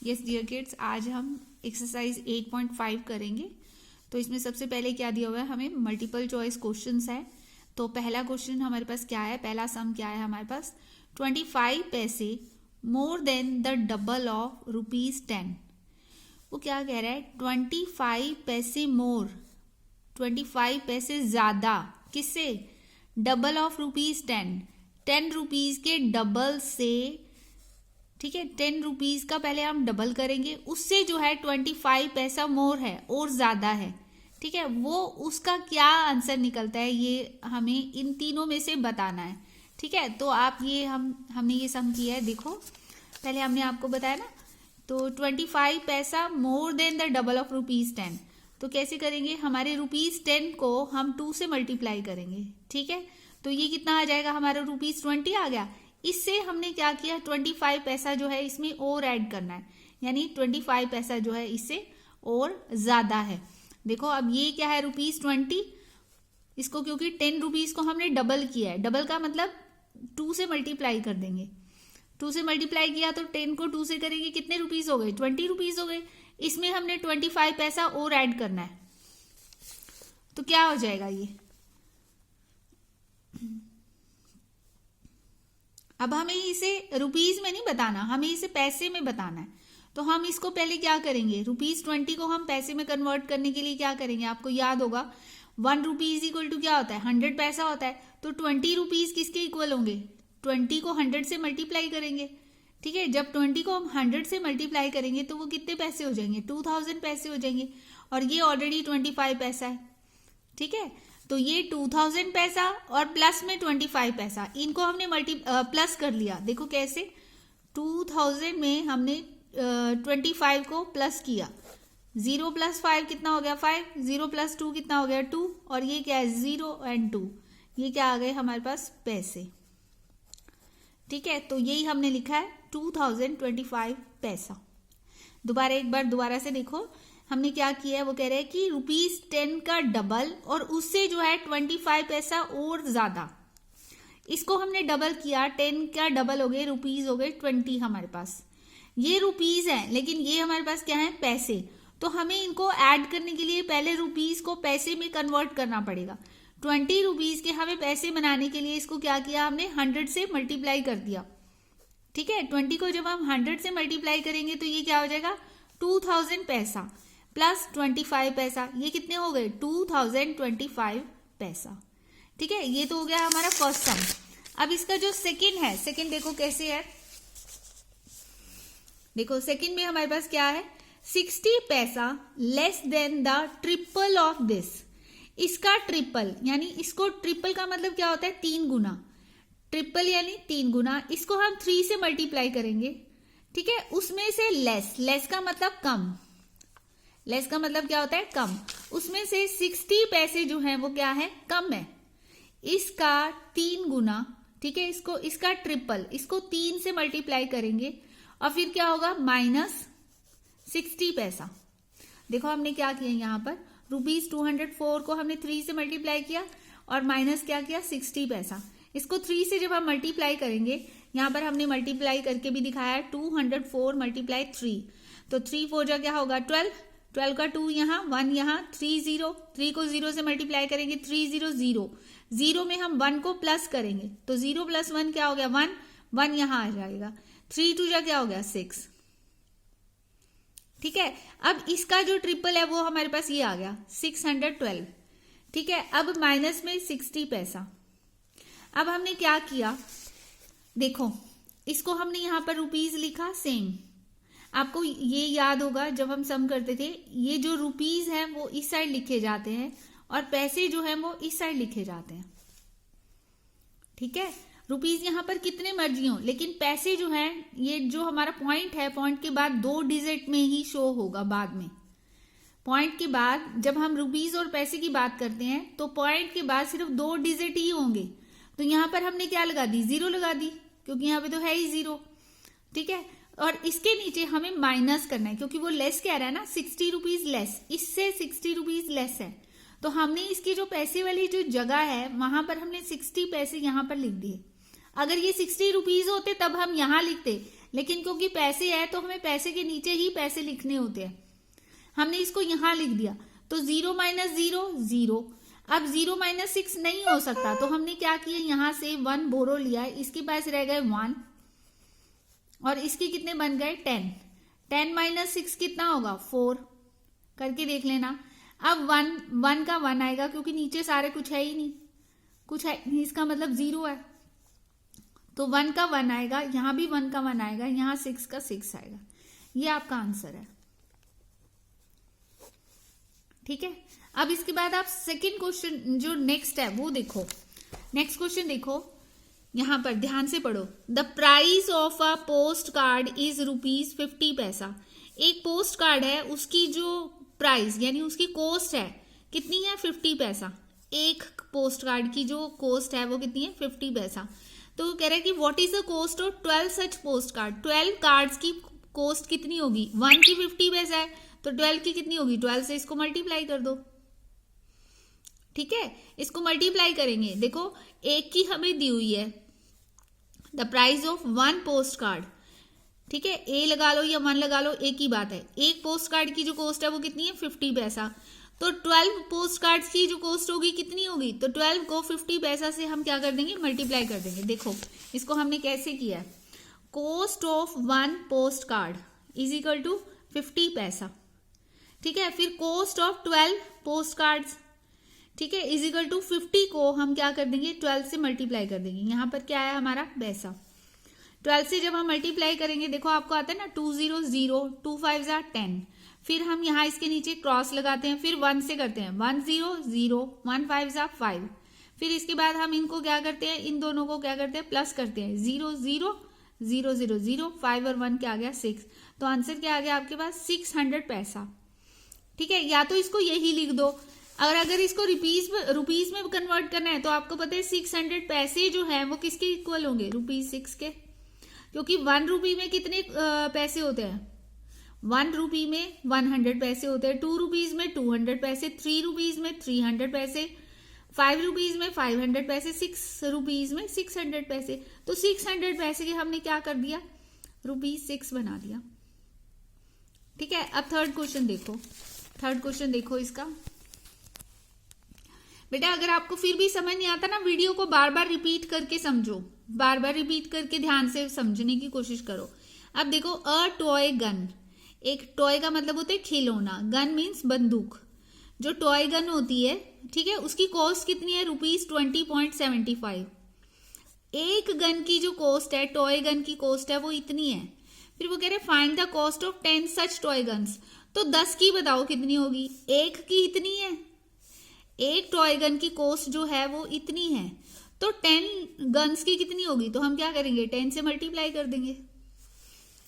Yes dear kids, आज हम exercise 8.5 करेंगे। तो इसमें सबसे पहले क्या दिया हुआ है, हमें मल्टीपल चॉइस क्वेश्चंस है। तो पहला क्वेश्चन हमारे पास क्या है, पहला सम क्या है हमारे पास, 25 पैसे more than the double of ₹10। वो क्या कह रहा है, 25 पैसे मोर, 25 पैसे ज्यादा, किससे, डबल ऑफ ₹10, 10 रुपीज के डबल से, ठीक है, 10 रुपीज का पहले हम डबल करेंगे, उससे जो है 25 पैसा मोर है और ज्यादा है, ठीक है, वो उसका क्या आंसर निकलता है, ये हमें इन तीनों में से बताना है। ठीक है, तो आप ये हमने ये सम किया है। देखो पहले हमने आपको बताया ना, तो 25 पैसा more than the double of ₹10, तो कैसे करेंगे, हमारे ₹10 को हम 2 से मल्टीप्लाई करेंगे। ठीक है, तो ये कितना आ जाएगा, हमारा ₹20 आ गया। इससे हमने क्या किया, 25 पैसा जो है इसमें और ऐड करना है, यानी 25 पैसा जो है इससे और ज्यादा है। देखो अब ये क्या है, ₹20, इसको क्योंकि 10 रुपीज को हमने डबल किया है, डबल का मतलब 2 से मल्टीप्लाई कर देंगे, 2 से मल्टीप्लाई किया तो 10 को 2 से करेंगे, कितने रुपीज हो गए, 20 रुपीज हो गए। इसमें हमने 25 पैसा और ऐड करना है, तो क्या हो जाएगा ये, अब हमें इसे रुपीज में नहीं बताना, हमें इसे पैसे में बताना है। तो हम इसको पहले क्या करेंगे, ₹20 को हम पैसे में कन्वर्ट करने के लिए क्या करेंगे, आपको याद होगा 1 रुपीज इक्वल टू क्या होता है, 100 पैसा होता है। तो 20 रुपीज किसके इक्वल होंगे, 20 को 100 से मल्टीप्लाई करेंगे। ठीक है, जब 20 को हम 100 से मल्टीप्लाई करेंगे तो वो कितने पैसे हो जाएंगे, 2000 पैसे हो जाएंगे, और ये ऑलरेडी 25 पैसा है। ठीक है, तो ये 2000 पैसा और प्लस में 25 पैसा, इनको हमने प्लस कर लिया। देखो कैसे, 2000 में हमने 25 को प्लस किया, 0 + 5 कितना हो गया 5, 0 + 2 कितना हो गया 2, और ये क्या है 0 और 2, ये क्या आ गए हमारे पास पैसे। ठीक है, तो यही हमने लिखा है 2025 पैसा। एक बार दोबारा से देखो हमने क्या किया है, वो कह रहे हैं कि ₹10 का डबल और उससे जो है 25 पैसा और ज्यादा, इसको हमने डबल किया, 10 का डबल हो गए, रुपीज हो गए 20 हमारे पास। ये रुपीज है लेकिन ये हमारे पास क्या है, पैसे, तो हमें इनको ऐड करने के लिए पहले रुपीज को पैसे में कन्वर्ट करना पड़ेगा। 20 रुपीज के हमें पैसे बनाने के लिए इसको क्या किया, हमने 100 से मल्टीप्लाई कर दिया। ठीक है, 20 को जब हम 100 से मल्टीप्लाई करेंगे तो ये क्या हो जाएगा, 2000 पैसा प्लस 25 पैसा, ये कितने हो गए 2025 पैसा। ठीक है, ये तो हो गया हमारा फर्स्ट सम। अब इसका जो सेकंड है, सेकंड देखो कैसे है, देखो सेकंड में हमारे पास क्या है, 60 पैसा less than the triple of this, इसका ट्रिपल, यानी इसको ट्रिपल का मतलब क्या होता है, 3 गुना, ट्रिपल यानी 3 गुना, इसको हम 3 से मल्टीप्लाई करेंगे। ठीक है, उसमें से लेस, लेस का मतलब कम, लेस का मतलब क्या होता है, कम, उसमें से 60 पैसे जो है वो क्या है, कम है, इसका 3 गुना। ठीक है, इसको इसका ट्रिपल, इसको 3 से मल्टीप्लाई करेंगे और फिर क्या होगा, -60 पैसा। देखो हमने क्या किया यहाँ पर, ₹204 को हमने 3 से मल्टीप्लाई किया और माइनस क्या किया, 60 पैसा। इसको 3 से जब हम मल्टीप्लाई करेंगे, यहाँ पर हमने मल्टीप्लाई करके भी दिखाया है, 204 × 3, तो 3 4 जा क्या होगा 12, 12 का 2 यहाँ, 1 यहाँ, 3 0, 3 को 0 से मल्टीप्लाई करेंगे, 3 0 0, 0 में हम 1 को प्लस करेंगे, तो 0 + 1 क्या हो गया 1, 1 यहाँ आ जाएगा, 3 2 जा क्या हो गया 6। ठीक है, अब इसका जो ट्रिपल है वो हमारे पास ये आ गया 612। ठीक है, अब माइनस में 60 पैसा। अब हमने क्या किया, देखो इसको हमने यहां पर रुपीज लिखा, सेम आपको ये याद होगा जब हम सम करते थे, ये जो रुपीज है वो इस साइड लिखे जाते हैं और पैसे जो है वो इस साइड लिखे जाते हैं। ठीक है, रुपीज यहां पर कितने मर्जी हो, लेकिन पैसे जो है, ये जो हमारा पॉइंट है, पॉइंट के बाद 2 डिजिट में ही शो होगा बाद में। पॉइंट के बाद जब हम रुपीज और पैसे की बात करते हैं तो पॉइंट के बाद सिर्फ 2 डिजिट ही होंगे, तो यहां पर हमने क्या लगा दी, 0 लगा दी, क्योंकि यहाँ पे तो है ही 0। ठीक है, और इसके नीचे हमें माइनस करना है, क्योंकि वो लेस कह रहा है ना, 60 रुपीज लेस, इससे 60 रुपीज लेस है, तो हमने इसकी जो पैसे वाली जो जगह है वहां पर हमने 60 पैसे यहां पर लिख दिए। अगर ये 60 रुपीज होते तब हम यहां लिखते, लेकिन क्योंकि पैसे है तो हमें पैसे के नीचे ही पैसे लिखने होते हैं, हमने इसको यहां लिख दिया, तो 0 माइनस 0 0। अब 0 माइनस 6 नहीं हो सकता, तो हमने क्या किया, यहां से 1 बोरो लिया, इसके पास रह गए 1 और इसके कितने बन गए 10। 10 माइनस 6 कितना होगा 4, करके देख लेना। अब 1 का 1 आएगा क्योंकि नीचे सारे कुछ है ही नहीं, कुछ है नहीं, इसका मतलब 0 है, तो 1 का 1 आएगा, यहां भी 1 का 1 आएगा, यहां 6 का 6 आएगा। ये आपका आंसर है। ठीक है, अब इसके बाद आप सेकंड क्वेश्चन जो नेक्स्ट है वो देखो। नेक्स्ट क्वेश्चन देखो, यहां पर ध्यान से पढ़ो। The price of a post card is ₹50 पैसा। एक पोस्ट कार्ड है, उसकी जो प्राइस यानी उसकी कॉस्ट है कितनी है 50 पैसा। एक पोस्ट कार्ड की जो कॉस्ट है वो कितनी है 50 पैसा। तो कह रहा है कि what is the cost of 12 such post card. 12 cards की कॉस्ट कितनी होगी, 1 की 50 पैसा है तो 12 की कितनी होगी, 12 से इसको मल्टीप्लाई कर दो। ठीक है, इसको मल्टीप्लाई करेंगे। देखो एक की हमें दी हुई है the price of 1 post card, ठीक है, ए लगा लो या 1 लगा लो, एक ही बात है। एक पोस्ट कार्ड की जो कॉस्ट है वो कितनी है 50 पैसा, तो 12 पोस्ट कार्ड्स की जो कॉस्ट होगी कितनी होगी, तो 12 को 50 पैसा से हम क्या कर देंगे मल्टीप्लाई कर देंगे। देखो इसको हमने कैसे किया है, cost of 1 post card is equal to 50 पैसा। ठीक है, फिर कॉस्ट ऑफ 12 पोस्ट कार्ड्स, ठीक है, इज इक्वल टू 50 को हम क्या कर देंगे 12 से मल्टीप्लाई कर देंगे। यहां पर क्या है हमारा पैसा, 12 से जब हम मल्टीप्लाई करेंगे, देखो आपको आता है ना 2 0 0, 2 5 10, फिर हम यहाँ इसके नीचे क्रॉस लगाते हैं, फिर 1 से करते हैं 1 0 0, 1 5 5, फिर इसके बाद हम इनको क्या करते हैं, इन दोनों को क्या करते हैं प्लस करते हैं, 0 0 0 0 0, 5 और 1 क्या आ गया 6, तो आंसर क्या आ गया आपके पास 600 पैसा। ठीक है, या तो इसको यही लिख दो, और अगर इसको रुपीज में कन्वर्ट करना है तो आपको पता है 600 पैसे जो है वो किसके इक्वल होंगे, ₹6 के, क्योंकि 1 रुपी में कितने पैसे होते हैं, 1 रुपी में 100 पैसे होते हैं, 2 रुपीज में 200 पैसे, 3 रुपीज में 300 पैसे, 5 रुपीज में 500 पैसे, 6 रुपीज में 600 पैसे। तो 600 पैसे के हमने क्या कर दिया ₹6 बना दिया। ठीक है, अब थर्ड क्वेश्चन देखो, थर्ड क्वेश्चन देखो इसका। बेटा अगर आपको फिर भी समझ नहीं आता ना, वीडियो को बार बार रिपीट करके समझो, बार बार रिपीट करके ध्यान से समझने की कोशिश करो। अब देखो अ टॉय गन, एक टॉय का मतलब होता है खिलौना, गन मीन्स बंदूक। जो टॉय गन होती है, ठीक है, उसकी कॉस्ट कितनी है ₹20.75। एक गन की जो कॉस्ट है, टॉय गन की कॉस्ट है वो इतनी है। फिर वो कह रहे find the cost of 10 such toy guns, तो 10 की बताओ कितनी होगी, एक की इतनी है, एक टॉय गन की कॉस्ट जो है वो इतनी है, तो 10 गन्स की कितनी होगी, तो हम क्या करेंगे 10 से मल्टीप्लाई कर देंगे।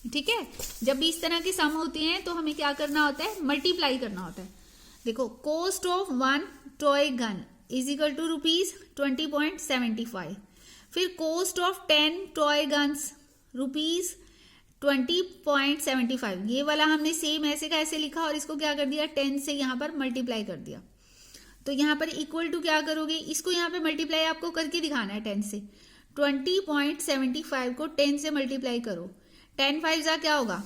ठीक है, जब भी इस तरह की सम होती हैं तो हमें क्या करना होता है मल्टीप्लाई करना होता है। देखो cost of 1 toy gun is equal to ₹20.75, फिर कॉस्ट ऑफ 10 टॉय गन्स ₹20.75, ये वाला हमने सेम ऐसे का ऐसे लिखा और इसको क्या कर दिया 10 से यहाँ पर मल्टीप्लाई कर दिया। तो यहाँ पर इक्वल टू क्या करोगे, इसको यहाँ पे मल्टीप्लाई आपको करके दिखाना है 10 से, 20.75 को 10 से मल्टीप्लाई करो, 10 5 जा क्या होगा,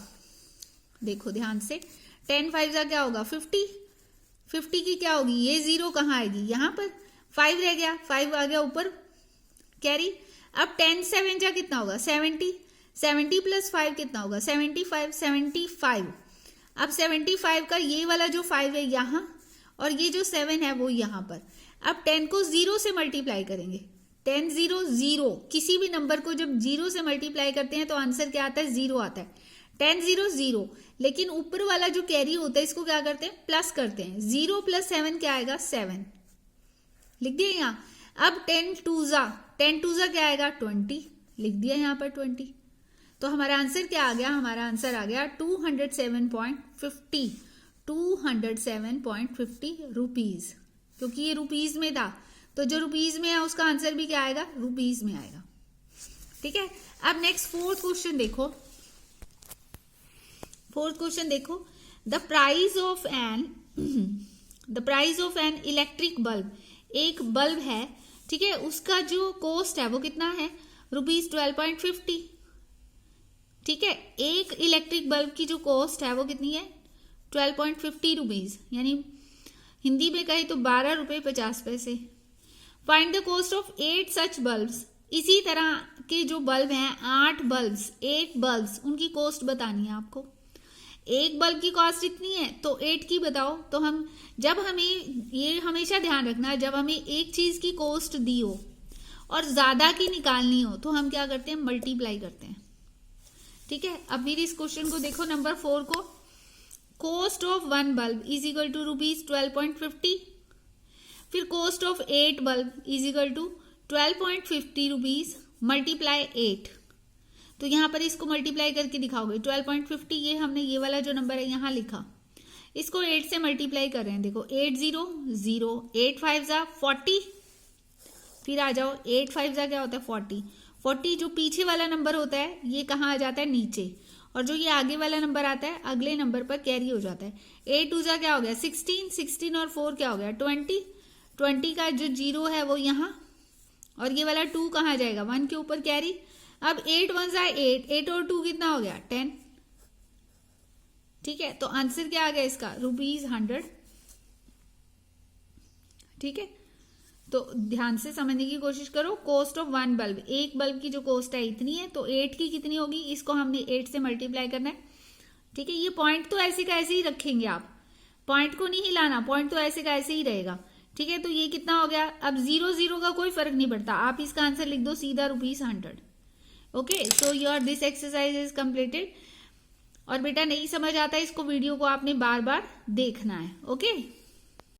देखो ध्यान से, 10 5 जा क्या होगा 50, 50 की क्या होगी, ये 0 कहाँ आएगी, यहाँ पर 5 रह गया, 5 आ गया ऊपर कैरी। अब 10 7 जा कितना होगा 70, 70 प्लस 5 कितना होगा 75, 75। अब 75 का ये वाला जो 5 है यहाँ, और ये जो 7 है वो यहाँ पर। अब 10 को 0 से मल्टीप्लाई करेंगे, 10 0 0, किसी भी नंबर को जब 0 से मल्टीप्लाई करते हैं तो आंसर क्या आता है 0 आता है, 10 0 0। लेकिन ऊपर वाला जो कैरी होता है इसको क्या करते हैं प्लस करते हैं, 0 प्लस 7 क्या आएगा 7, लिख दिया यहाँ। अब 10 2 जा क्या आएगा 20, लिख दिया यहाँ पर 20। तो हमारा आंसर क्या आ गया, हमारा आंसर आ गया 207.50, 207.50 रुपीज, क्योंकि ये रुपीज में था तो जो रुपीज में है उसका आंसर भी क्या आएगा रुपीज में आएगा। ठीक है, अब नेक्स्ट फोर्थ क्वेश्चन देखो, फोर्थ क्वेश्चन देखो, the price of an electric bulb, एक बल्ब है, ठीक है, उसका जो कॉस्ट है वो कितना है ₹12.50, ठीक है। एक इलेक्ट्रिक बल्ब की जो कॉस्ट है वो कितनी है 12.50 रुपीज, यानी हिंदी में कहे तो 12 रुपये 50 पैसे। Find the cost of 8 such bulbs. इसी तरह के जो बल्ब हैं 8 बल्ब्स, 8 बल्ब्स, उनकी कॉस्ट बतानी है आपको। एक बल्ब की कॉस्ट इतनी है तो 8 की बताओ। तो हम जब हमें ये हमेशा ध्यान रखना, जब हमें एक चीज की कॉस्ट दी हो और ज्यादा की निकालनी हो तो हम क्या करते हैं, मल्टीप्लाई करते हैं। ठीक है। अब फिर इस क्वेश्चन को देखो, नंबर 4 को। Cost of 1 bulb is equal to ₹12.50। फिर cost of 8 bulb is equal to 12.50 rupees multiply 8। तो यहां पर इसको मल्टीप्लाई करके दिखाओगे। 12.50 ये हमने ये वाला जो नंबर है यहां लिखा, इसको 8 से मल्टीप्लाई कर रहे हैं। देखो 8 0 0, 8 5 जा 40। फिर आ जाओ 8 5 जा क्या होता है 40। 40 जो पीछे वाला नंबर होता है ये कहाँ आ जाता है, नीचे, और जो ये आगे वाला नंबर आता है अगले नंबर पर कैरी हो जाता है। 8 2 जा क्या हो गया 16, 16 और 4 क्या हो गया 20। 20 का जो 0 है वो यहाँ, और ये वाला 2 कहाँ जाएगा 1 के ऊपर कैरी। अब 8 1 जा 8, 8 और 2 कितना हो गया 10। ठीक है। तो आंसर क्या आ गया इसका ₹100। ठीक है। तो ध्यान से समझने की कोशिश करो। कॉस्ट ऑफ 1 बल्ब, एक बल्ब की जो कॉस्ट है इतनी है, तो 8 की कितनी होगी, इसको हमने 8 से मल्टीप्लाई करना है। ठीक है। ये पॉइंट तो ऐसे का ऐसे ही रखेंगे आप, पॉइंट को नहीं हिलाना, पॉइंट तो ऐसे का ऐसे ही रहेगा। ठीक है। तो ये कितना हो गया, अब 0 0 का कोई फर्क नहीं पड़ता, आप इसका आंसर लिख दो सीधा ₹100। Okay, so your this exercise is completed. और बेटा नहीं समझ आता इसको, वीडियो को आपने बार बार देखना है। ओके।